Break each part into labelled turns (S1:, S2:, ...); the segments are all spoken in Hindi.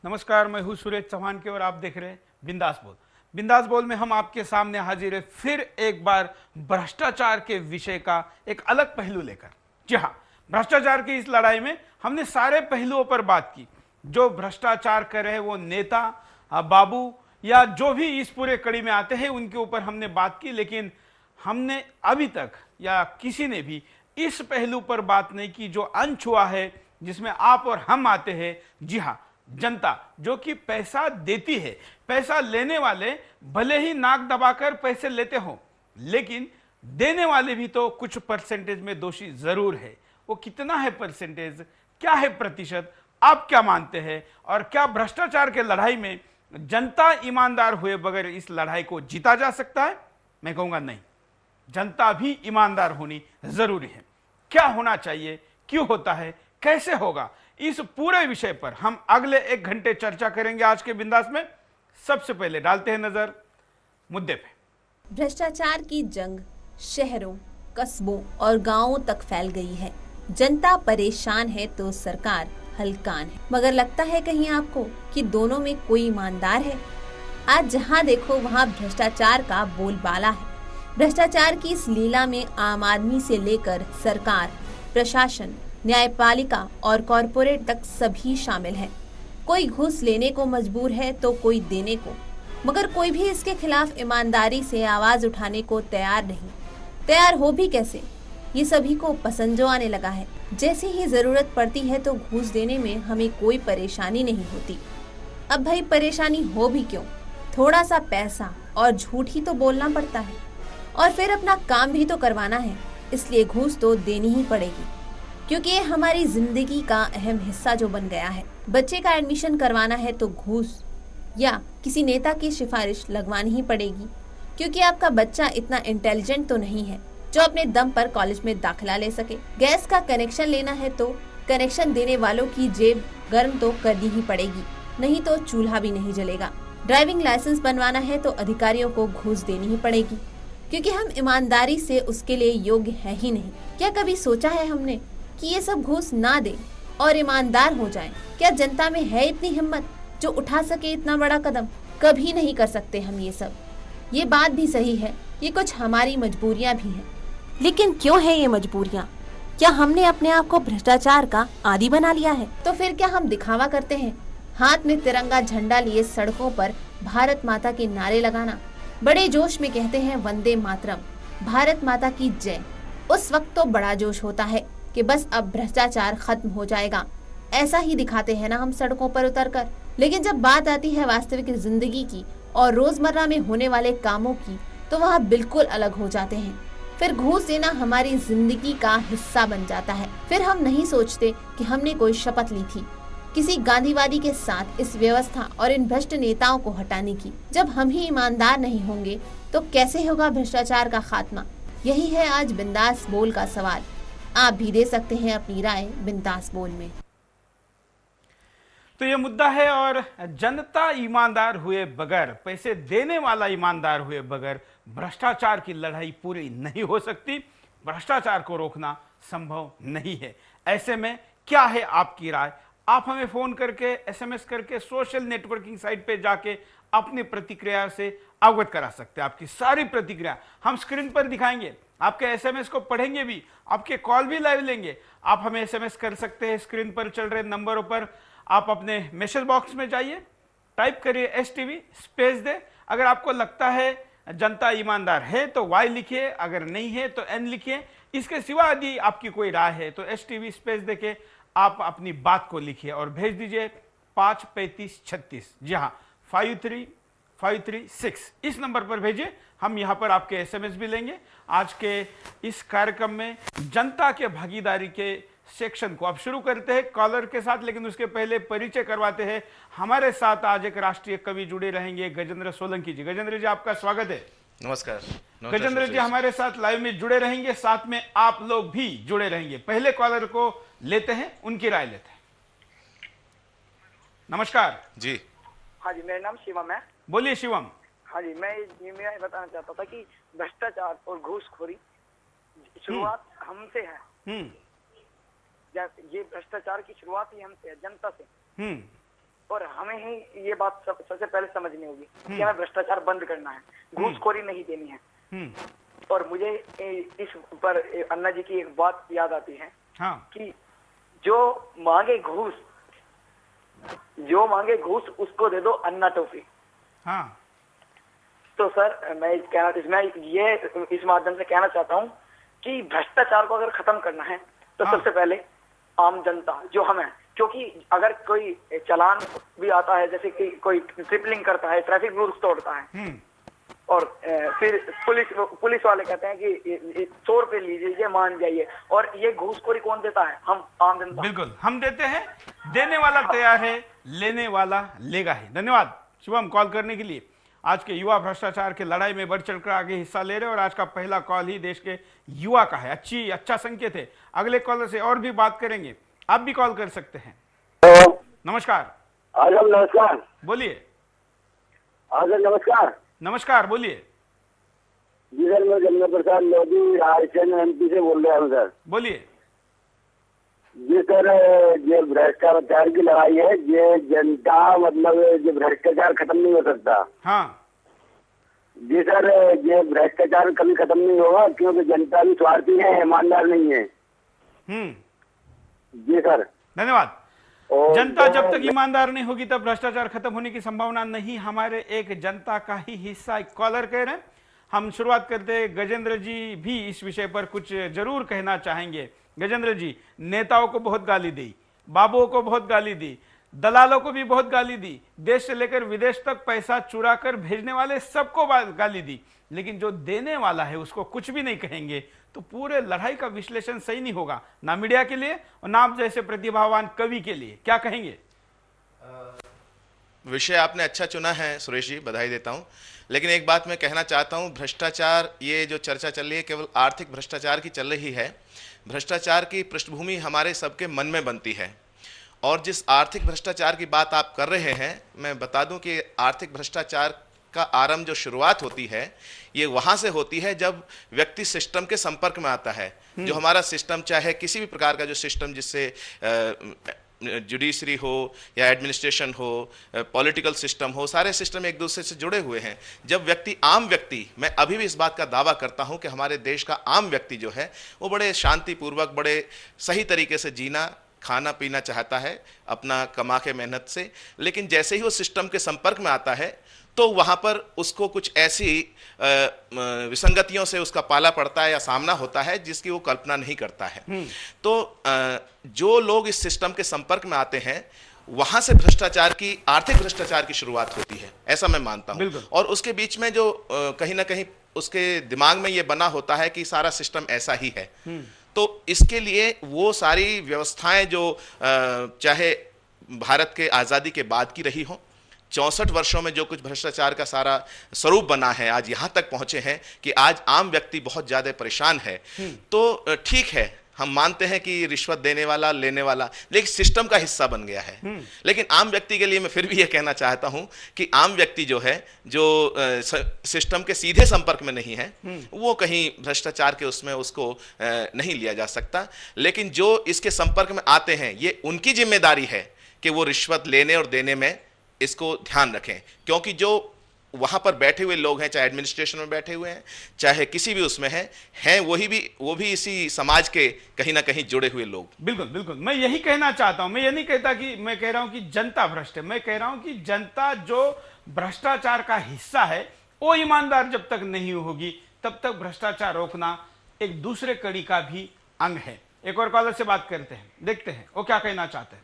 S1: नमस्कार, मैं हूं सुरेश चौहान के और आप देख रहे हैं बिंदास बोल। बिंदास बोल में हम आपके सामने हाजिर है फिर एक बार भ्रष्टाचार के विषय का एक अलग पहलू लेकर। जी हाँ, भ्रष्टाचार की इस लड़ाई में हमने सारे पहलुओं पर बात की। जो भ्रष्टाचार कर रहे हैं वो नेता, बाबू या जो भी इस पूरे कड़ी में आते हैं उनके ऊपर हमने बात की, लेकिन हमने अभी तक या किसी ने भी इस पहलू पर बात नहीं की जो अनछुआ है, जिसमें आप और हम आते हैं। जी हाँ, जनता जो कि पैसा देती है। पैसा लेने वाले भले ही नाक दबाकर पैसे लेते हो, लेकिन देने वाले भी तो कुछ परसेंटेज में दोषी जरूर है। वो कितना है परसेंटेज, क्या है प्रतिशत, आप क्या मानते हैं? और क्या भ्रष्टाचार के लड़ाई में जनता ईमानदार हुए बगैर इस लड़ाई को जीता जा सकता है? मैं कहूंगा नहीं, जनता भी ईमानदार होनी जरूरी है। क्या होना चाहिए, क्यों होता है, कैसे होगा, इस पूरे विषय पर हम अगले 1 घंटे चर्चा करेंगे आज के बिंदास में। सबसे पहले डालते हैं नजर मुद्दे पे।
S2: भ्रष्टाचार की जंग शहरों, कस्बों और गांवों तक फैल गई है। जनता परेशान है तो सरकार हलकान है। मगर लगता है कहीं आपको कि दोनों में कोई ईमानदार है? आज जहां देखो वहां भ्रष्टाचार का बोलबाला है। भ्रष्टाचार की इस लीला में आम आदमी से लेकर सरकार, प्रशासन, न्यायपालिका और कॉरपोरेट तक सभी शामिल हैं। कोई घूस लेने को मजबूर है तो कोई देने को, मगर कोई भी इसके खिलाफ ईमानदारी से आवाज उठाने को तैयार नहीं। तैयार हो भी कैसे? ये सभी को पसंद जो आने लगा है। जैसे ही जरूरत पड़ती है तो घूस देने में हमें कोई परेशानी नहीं होती। अब भाई परेशानी हो भी क्यों? थोड़ा सा पैसा और झूठ ही तो बोलना पड़ता है, और फिर अपना काम भी तो करवाना है, इसलिए घूस तो देनी ही पड़ेगी, क्योंकि ये हमारी जिंदगी का अहम हिस्सा जो बन गया है। बच्चे का एडमिशन करवाना है तो घूस या किसी नेता की सिफारिश लगवानी ही पड़ेगी, क्योंकि आपका बच्चा इतना इंटेलिजेंट तो नहीं है जो अपने दम पर कॉलेज में दाखिला ले सके। गैस का कनेक्शन लेना है तो कनेक्शन देने वालों की जेब गर्म तो करनी ही पड़ेगी, नहीं तो चूल्हा भी नहीं जलेगा। ड्राइविंग लाइसेंस बनवाना है तो अधिकारियों को घूस देनी ही पड़ेगी, क्योंकि हम ईमानदारी से उसके लिए योग्य है ही नहीं। क्या कभी सोचा है हमने कि ये सब घूस ना दे और ईमानदार हो जाएं? क्या जनता में है इतनी हिम्मत जो उठा सके इतना बड़ा कदम? कभी नहीं कर सकते हम ये सब। ये बात भी सही है, ये कुछ हमारी मजबूरियां भी हैं। लेकिन क्यों है ये मजबूरियां? क्या हमने अपने आप को भ्रष्टाचार का आदी बना लिया है? तो फिर क्या हम दिखावा करते हैं? हाथ में तिरंगा झंडा लिए सड़कों पर भारत माता के नारे लगाना, बड़े जोश में कहते हैं वंदे मातरम, भारत माता की जय। उस वक्त तो बड़ा जोश होता है कि बस अब भ्रष्टाचार खत्म हो जाएगा, ऐसा ही दिखाते हैं ना हम सड़कों पर उतरकर। लेकिन जब बात आती है वास्तविक जिंदगी की और रोजमर्रा में होने वाले कामों की, तो वह बिल्कुल अलग हो जाते हैं। फिर घूस देना हमारी जिंदगी का हिस्सा बन जाता है। फिर हम नहीं सोचते कि हमने कोई शपथ ली थी किसी गांधीवादी के साथ इस व्यवस्था और इन भ्रष्ट नेताओं को हटाने की। जब हम ही ईमानदार नहीं होंगे तो कैसे होगा भ्रष्टाचार का खात्मा? यही है आज बिंदास बोल का सवाल। आप भी दे सकते हैं अपनी राय बिंदास बोल में।
S1: तो ये मुद्दा है, और जनता ईमानदार हुए बगैर, पैसे देने वाला ईमानदार हुए बगैर भ्रष्टाचार की लड़ाई पूरी नहीं हो सकती। भ्रष्टाचार को रोकना संभव नहीं है। ऐसे में क्या है आपकी राय? आप हमें फोन करके, एसएमएस करके, सोशल नेटवर्किंग साइट पे जाके अपनी प्रतिक्रिया से अवगत करा सकते हैं। आपकी सारी प्रतिक्रिया हम स्क्रीन पर दिखाएंगे, आपके एसएमएस को पढ़ेंगे भी, आपके कॉल भी लाइव लेंगे। आप हमें एसएमएस कर सकते हैं स्क्रीन पर चल रहे नंबरों पर। आप अपने मैसेज बॉक्स में जाइए, टाइप करिए STV स्पेस दे। अगर आपको लगता है जनता ईमानदार है तो Y लिखिए, अगर नहीं है तो N लिखिए। इसके सिवा यदि आपकी कोई राय है तो STV स्पेस देके आप अपनी बात को लिखिए और भेज दीजिए 53536। जी हाँ, 53536 इस नंबर पर भेजिए। हम यहां पर आपके एसएमएस भी लेंगे। आज के इस कार्यक्रम में जनता के भागीदारी के सेक्शन को आप शुरू करते हैं कॉलर के साथ, लेकिन उसके पहले परिचय करवाते हैं। हमारे साथ आज एक राष्ट्रीय कवि जुड़े रहेंगे, गजेंद्र सोलंकी जी। गजेंद्र जी, आपका स्वागत है।
S3: नमस्कार।
S1: गजेंद्र जी हमारे साथ लाइव में जुड़े रहेंगे, साथ में आप लोग भी जुड़े रहेंगे। पहले कॉलर को लेते हैं, उनकी राय लेते हैं। नमस्कार
S3: जी।
S4: हाँ जी, मेरा नाम शिवम है।
S1: बोलिए शिवम।
S4: हाँ जी, मैं ये बताना चाहता था कि भ्रष्टाचार और घूसखोरी शुरुआत हमसे है। ये भ्रष्टाचार की शुरुआत ही हमसे है, जनता से। और हमें ही ये बात सबसे पहले समझनी होगी कि हमें भ्रष्टाचार बंद करना है, घूसखोरी नहीं देनी है। और मुझे इस पर अन्ना जी की एक बात याद आती है कि जो मांगे घूस उसको दे दो अन्ना टोपी। तो सर मैं ये इस माध्यम से कहना चाहता हूँ कि भ्रष्टाचार को अगर खत्म करना है तो सबसे पहले आम जनता जो हम है, क्योंकि अगर कोई चालान भी आता है, जैसे कि कोई ट्रिपलिंग करता है, ट्रैफिक रूल्स तोड़ता है, और फिर पुलिस वाले कहते हैं कि 100 रुपए लीजिए मान जाइए, और ये घूसखोरी कौन देता है? हम आम जनता।
S1: बिल्कुल हम देते हैं, देने वाला तैयार है, लेने वाला लेगा ही। धन्यवाद शिवम कॉल करने के लिए। आज के युवा भ्रष्टाचार की लड़ाई में बढ़ चढ़कर आगे हिस्सा ले रहे, और आज का पहला कॉल ही देश के युवा का है। अच्छा संकेत है। अगले कॉलर से और भी बात करेंगे, आप भी कॉल कर सकते हैं। नमस्कार।
S3: नमस्कार,
S1: बोलिए।
S3: नमस्कार।
S1: नमस्कार, बोलिए।
S3: जी सर, मैं जन्म प्रसाद लोधी रायसेन MP से बोल रहा हूँ सर।
S1: बोलिए।
S3: जी सर, ये भ्रष्टाचार की लड़ाई है, ये जनता मतलब ये भ्रष्टाचार खत्म नहीं हो सकता।
S1: हाँ
S3: जी सर, ये भ्रष्टाचार कभी खत्म नहीं होगा, क्योंकि जनता भी स्वार्थी है, ईमानदार नहीं है। जी सर,
S1: धन्यवाद। जनता जब तक ईमानदार नहीं होगी तब भ्रष्टाचार खत्म होने की संभावना नहीं। हमारे एक जनता का ही हिस्सा एक कॉलर कह रहे हैं। हम शुरुआत करते हैं। गजेंद्र जी भी इस विषय पर कुछ जरूर कहना चाहेंगे। गजेंद्र जी, नेताओं को बहुत गाली दी, बाबुओं को बहुत गाली दी, दलालों को भी बहुत गाली दी, देश से लेकर विदेश तक पैसा चुरा कर भेजने वाले सबको गाली दी, लेकिन जो देने वाला है उसको कुछ भी नहीं कहेंगे, तो पूरे लड़ाई का विश्लेषण सही नहीं होगा, ना मीडिया के लिए और ना आप जैसे प्रतिभावान कवि के लिए। क्या कहेंगे?
S5: विषय आपने अच्छा चुना है सुरेश जी, बधाई देता हूं। लेकिन एक बात मैं कहना चाहता हूं, भ्रष्टाचार, ये जो चर्चा चल रही है केवल आर्थिक भ्रष्टाचार की चल रही है। भ्रष्टाचार की पृष्ठभूमि हमारे सबके मन में बनती है, और जिस आर्थिक भ्रष्टाचार की बात आप कर रहे हैं, मैं बता दूं कि आर्थिक भ्रष्टाचार का आरंभ, जो शुरुआत होती है, ये वहां से होती है जब व्यक्ति सिस्टम के संपर्क में आता है। जो हमारा सिस्टम, चाहे किसी भी प्रकार का जो सिस्टम, जिससे जुडिशरी हो या एडमिनिस्ट्रेशन हो, पॉलिटिकल सिस्टम हो, सारे सिस्टम एक दूसरे से जुड़े हुए हैं। जब व्यक्ति, आम व्यक्ति, मैं अभी भी इस बात का दावा करता हूं कि हमारे देश का आम व्यक्ति जो है वो बड़े शांतिपूर्वक, बड़े सही तरीके से जीना, खाना पीना चाहता है अपना कमा के मेहनत से। लेकिन जैसे ही वो सिस्टम के संपर्क में आता है तो वहां पर उसको कुछ ऐसी विसंगतियों से उसका पाला पड़ता है या सामना होता है जिसकी वो कल्पना नहीं करता है। तो जो लोग इस सिस्टम के संपर्क में आते हैं, वहां से भ्रष्टाचार की, आर्थिक भ्रष्टाचार की शुरुआत होती है, ऐसा मैं मानता हूं। और उसके बीच में जो कहीं ना कहीं उसके दिमाग में ये बना होता है कि सारा सिस्टम ऐसा ही है, तो इसके लिए वो सारी व्यवस्थाएं जो चाहे भारत के आजादी के बाद की रही हो, 64 वर्षों में जो कुछ भ्रष्टाचार का सारा स्वरूप बना है, आज यहां तक पहुंचे हैं कि आज आम व्यक्ति बहुत ज्यादा परेशान है। तो ठीक है, हम मानते हैं कि रिश्वत देने वाला, लेने वाला, लेकिन सिस्टम का हिस्सा बन गया है। लेकिन आम व्यक्ति के लिए मैं फिर भी यह कहना चाहता हूं कि आम व्यक्ति जो है, जो सिस्टम के सीधे संपर्क में नहीं है, वो कहीं भ्रष्टाचार के उसमें उसको नहीं लिया जा सकता। लेकिन जो इसके संपर्क में आते हैं, ये उनकी जिम्मेदारी है कि वो रिश्वत लेने और देने में इसको ध्यान रखें, क्योंकि जो वहां पर बैठे हुए लोग हैं, चाहे एडमिनिस्ट्रेशन में बैठे हुए हैं, चाहे किसी भी उसमें हैं वो भी इसी समाज के कहीं ना कहीं जुड़े हुए लोग।
S1: बिल्कुल बिल्कुल, मैं यही कहना चाहता हूं। मैं ये नहीं कहता कि, मैं कह रहा हूं कि जनता भ्रष्ट है, मैं कह रहा हूं कि जनता जो भ्रष्टाचार का हिस्सा है वो ईमानदार जब तक नहीं होगी तब तक भ्रष्टाचार रोकना एक दूसरे कड़ी का भी अंग है। एक और कॉलर से बात करते हैं, देखते हैं वो क्या कहना चाहते हैं।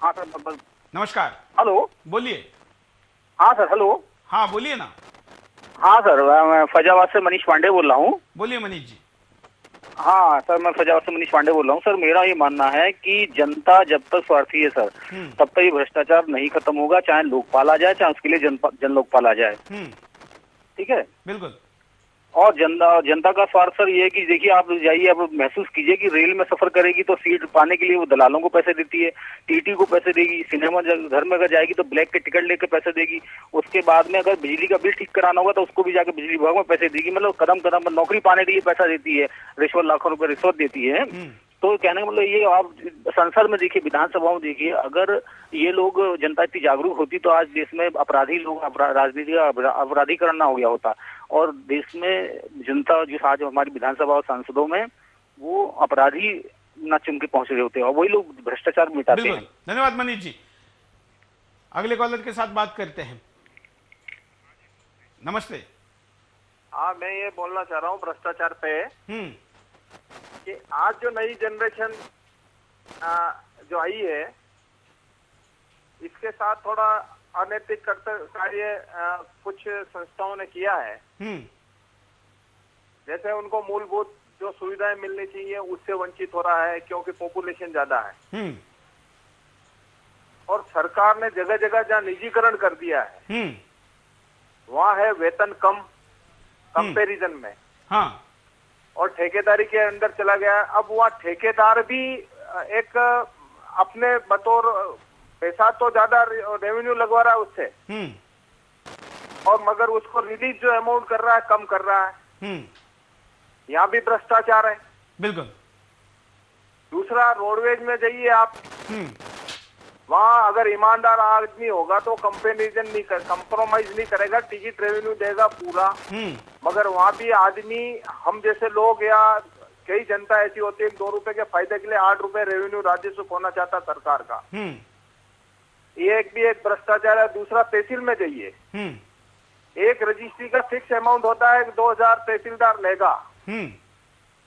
S6: हाँ सर,
S1: नमस्कार।
S6: हेलो,
S1: बोलिए।
S6: हाँ सर, हेलो।
S1: हाँ बोलिए ना।
S6: हाँ सर, मैं फैजाबाद से मनीष पांडे बोल रहा हूँ।
S1: बोलिए मनीष जी।
S6: हाँ सर, मैं फैजाबाद से मनीष पांडे बोल रहा हूँ। सर, मेरा ये मानना है कि जनता जब तक स्वार्थी है सर, तब तक ये भ्रष्टाचार नहीं खत्म होगा, चाहे लोकपाल आ जाए, चाहे उसके लिए जन लोकपाल आ जाए। ठीक है,
S1: बिल्कुल।
S6: और जनता का स्वार्थ सर ये है कि देखिए, आप जाइए, आप महसूस कीजिए कि रेल में सफर करेगी तो सीट पाने के लिए वो दलालों को पैसे देती है, टीटी को पैसे देगी, सिनेमा घर में अगर जाएगी तो ब्लैक के टिकट लेकर पैसे देगी, उसके बाद में अगर बिजली का बिल ठीक कराना होगा तो उसको भी जाकर बिजली विभाग में पैसे देगी। मतलब कदम कदम पर नौकरी पाने के लिए पैसा देती है, रिश्वत, लाखों रुपए रिश्वत देती है। तो कहने का मतलब ये, आप संसद में देखिए, विधानसभा में देखिए, अगर ये लोग, जनता इतनी जागरूक होती तो आज देश में अपराधी लोग, राजनीति का अपराधीकरण ना हो गया होता, और देश में जनता जो आज हमारी विधानसभा और संसदों में वो अपराधी ना चुन के पहुंच रहे होते हैं और वही लोग भ्रष्टाचार मिटाते हैं।
S1: धन्यवाद मनीष जी। अगले कॉलर के साथ बात करते हैं। नमस्ते।
S7: हाँ, मैं ये बोलना चाह रहा हूँ भ्रष्टाचार पे कि आज जो नई जनरेशन जो आई है, इसके साथ थोड़ा अनैतिक कार्य कुछ संस्थाओं ने किया है। जैसे उनको मूलभूत जो सुविधाएं मिलनी चाहिए उससे वंचित हो रहा है, क्योंकि पॉपुलेशन ज्यादा है। और सरकार ने जगह जगह जहाँ निजीकरण कर दिया है, वहाँ है वेतन कम कंपैरिजन में। हाँ। और ठेकेदारी के अंदर चला गया। अब वहाँ ठेकेदार भी एक अपने बतौर पैसा तो ज्यादा रेवेन्यू लगवा रहा है उससे, और मगर उसको रिलीज जो अमाउंट कर रहा है कम कर रहा है। यहाँ भी भ्रष्टाचार है। बिल्कुल। दूसरा, रोडवेज में जाइए आप, वहाँ अगर ईमानदार आदमी होगा तो कंप्रोमाइज नहीं करेगा, टिकट रेवेन्यू देगा पूरा। मगर वहाँ भी आदमी, हम जैसे लोग या कई जनता ऐसी होती है 2 रुपए के फायदे के लिए 8 रुपए रेवेन्यू राजस्व खोना चाहता सरकार का। ये एक भ्रष्टाचार है। दूसरा, तहसील में जाइए, एक रजिस्ट्री का फिक्स अमाउंट होता है, 2000 तहसीलदार लेगा,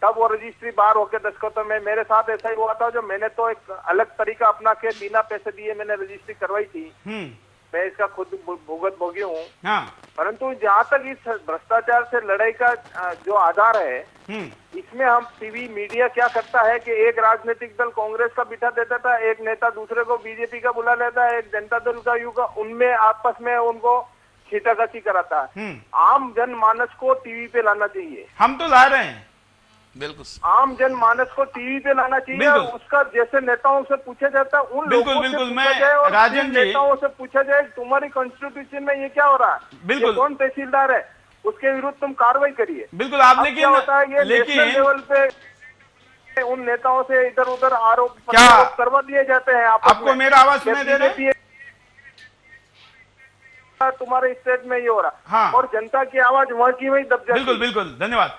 S7: तब वो रजिस्ट्री बाहर होकर दस्तखतों में। मेरे साथ ऐसा ही हुआ था, जो मैंने तो एक अलग तरीका अपना के बिना पैसे दिए मैंने रजिस्ट्री करवाई थी। मैं इसका खुद भुगत भोगी हूँ। परंतु जहाँ तक इस भ्रष्टाचार से लड़ाई का जो आधार है, इसमें हम टीवी मीडिया क्या करता है कि एक राजनीतिक दल कांग्रेस का बिठा देता था, एक नेता दूसरे को बीजेपी का बुला लेता है, एक जनता दल का यू का, उनमें आपस में उनको छीटाकछी कराता है। आम जनमानस को टीवी पे लाना चाहिए। हम तो ला रहे हैं, बिल्कुल। आम जनमानस को टीवी पे लाना चाहिए, और उसका जैसे नेताओं से पूछा जाता है उन लोगों से पूछा जाए, और राजन जी नेताओं से पूछा जाए तुम्हारी कॉन्स्टिट्यूशन में ये क्या हो रहा है, बिल्कुल कौन तहसीलदार है, उसके विरुद्ध तुम कार्रवाई करिए। बिल्कुल। आप क्या होता है, ये नेशनल लेवल पे उन नेताओं से इधर उधर आरोप करवा दिए जाते हैं। आपको मेरा आवाज सुनाई दे रहा है? तुम्हारे स्टेट में ये हो रहा, और जनता की आवाज वहाँ की वही दब जाती है। बिल्कुल बिल्कुल, धन्यवाद।